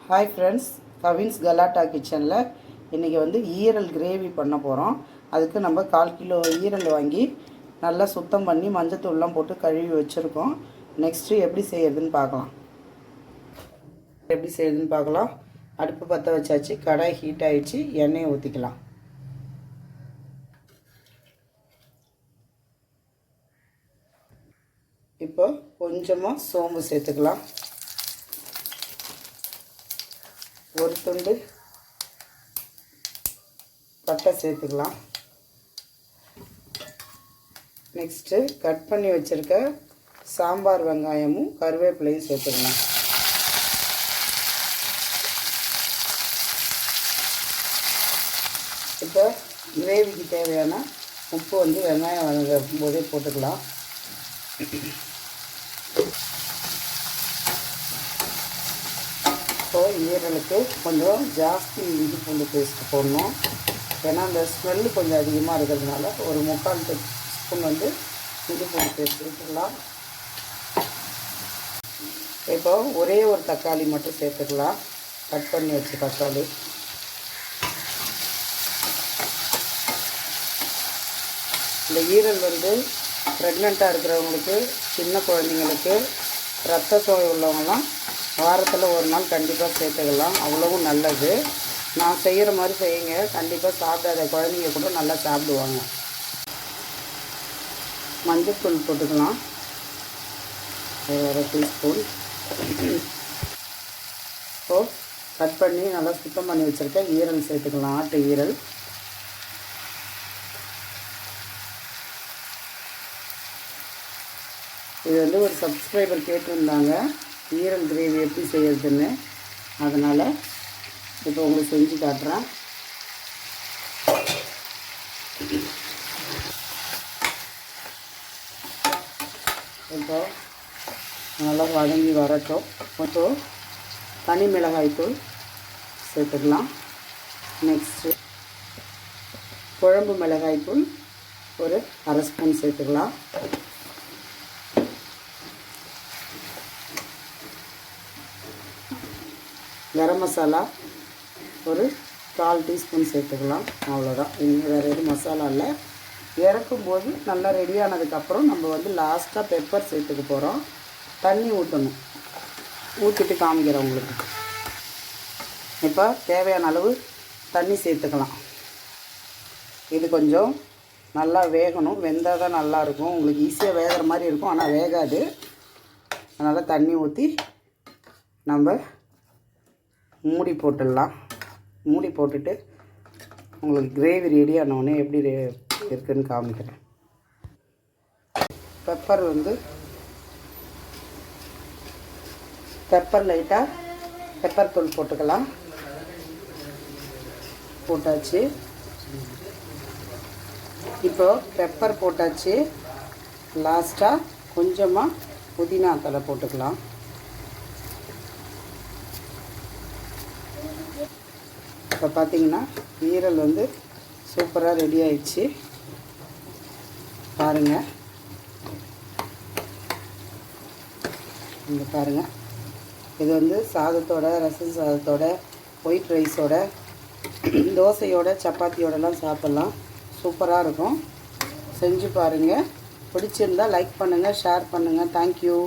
Hi friends, Cavin's கலாட்டா கிச்சனில் இன்றைக்கி வந்து ஈரல் கிரேவி பண்ண போகிறோம். அதுக்கு நம்ம 1/4 கிலோ ஈரல் வாங்கி நல்லா சுத்தம் பண்ணி மஞ்சத்தூள்லாம் போட்டு கழுவி வச்சுருக்கோம். நெக்ஸ்ட்டு எப்படி செய்யறதுன்னு பார்க்கலாம். அடுப்பு பற்ற வச்சாச்சு, கடாய் ஹீட் ஆகிடுச்சு, எண்ணெயை ஊற்றிக்கலாம். இப்போ கொஞ்சமாக சோம்பு சேர்த்துக்கலாம். ஒரு துண்டு பட்டை சேர்த்துக்கலாம். நெக்ஸ்ட்டு கட் பண்ணி வச்சுருக்க சாம்பார் வெங்காயமும் கருவேப்பிலையும் சேர்த்துக்கலாம். இப்போ கிரேவிக்கு தேவையான உப்பு வந்து வெங்காயம் வதங்கும் போதே போட்டுக்கலாம். இப்போது ஈரலுக்கு கொஞ்சம் ஜாஸ்தி இஞ்சி பூண்டு பேஸ்ட்டு போடணும். ஏன்னா அந்த ஸ்மெல்லு கொஞ்சம் அதிகமாக இருக்கிறதுனால ஒரு 3/4 ஸ்பூன் வந்து இஞ்சி பூண்டு பேஸ்ட் சேர்த்துக்கலாம். இப்போ ஒரே ஒரு தக்காளி மட்டும் சேர்த்துக்கலாம், கட் பண்ணி வச்ச தக்காளி. இந்த ஈரல் வந்து ப்ரெக்னெண்ட்டாக இருக்கிறவங்களுக்கு, சின்ன குழந்தைங்களுக்கு, ரத்த சோகை உள்ளவங்களாம் வாரத்தில் ஒரு நாள் கண்டிப்பாக சேர்த்துக்கலாம். அவ்வளவும் நல்லது. நான் செய்கிற மாதிரி செய்யுங்க, கண்டிப்பாக சாப்பிடாத குழந்தைங்க கூட நல்லா சாப்பிடுவாங்க. மஞ்சத்தூள் போட்டுக்கலாம், 1 டீஸ்பூன். இப்போது கட் பண்ணி நல்லா சுத்தம் பண்ணி வச்சுருக்கேன் ஈரல் சேர்த்துக்கலாம், ஆட்டு ஈரல். இது வந்து ஒரு சப்ஸ்கிரைபர் கேட்டிருந்தாங்க ஈரல் கிரேவி எப்படி செய்யறதுன்னு, அதனால் இப்போ உங்களுக்கு செஞ்சு காட்டுறேன். இப்போ நல்லா வதங்கி வரட்டும். இப்போ தனி மிளகாய்த்தூள் சேர்த்துக்கலாம். நெக்ஸ்ட்டு குழம்பு மிளகாய்த்தூள் ஒரு 1/2 ஸ்பூன் சேர்த்துக்கலாம். கரம் மசாலா ஒரு 1/4 டீஸ்பூன் சேர்த்துக்கலாம். அவ்வளோதான், இன்னும் வேறு எதுவும் மசாலா இல்லை. இறக்கும்போது நல்லா ரெடியானதுக்கப்புறம் நம்ம வந்து லாஸ்ட்டாக பெப்பர் சேர்த்துக்க போகிறோம். தண்ணி ஊற்றணும், ஊற்றிட்டு காமிக்கிறேன் உங்களுக்கு. இப்போ தேவையான அளவு தண்ணி சேர்த்துக்கலாம். இது கொஞ்சம் நல்லா வேகணும், வெந்தால் தான் நல்லாயிருக்கும். உங்களுக்கு ஈஸியாக வேகிற மாதிரி இருக்கும், ஆனால் வேகாது. அதனால் தண்ணி ஊற்றி நம்ம மூடி போட்டுடலாம். மூடி போட்டுட்டு உங்களுக்கு கிரேவி ரெடி ஆனோடனே எப்படி இருக்குதுன்னு காமிக்கிறேன். பெப்பர் லைட்டாக பெப்பர் தூள் போட்டுக்கலாம். போட்டாச்சு. இப்போது பெப்பர் போட்டாச்சு. லாஸ்ட்டாக கொஞ்சமாக புதினா தழை போட்டுக்கலாம். இப்போ பார்த்தீங்கன்னா ஈரல் வந்து சூப்பராக ரெடி ஆயிடுச்சு. பாருங்கள், இங்கே பாருங்கள். இது வந்து சாதத்தோட, ரசம் சாதத்தோட, ஒயிட் ரைஸோட, தோசையோட, சப்பாத்தியோடலாம் சாப்பிட்லாம். சூப்பராக இருக்கும். செஞ்சு பாருங்கள். பிடிச்சிருந்தால் லைக் பண்ணுங்கள், ஷேர் பண்ணுங்கள். தேங்க்யூ.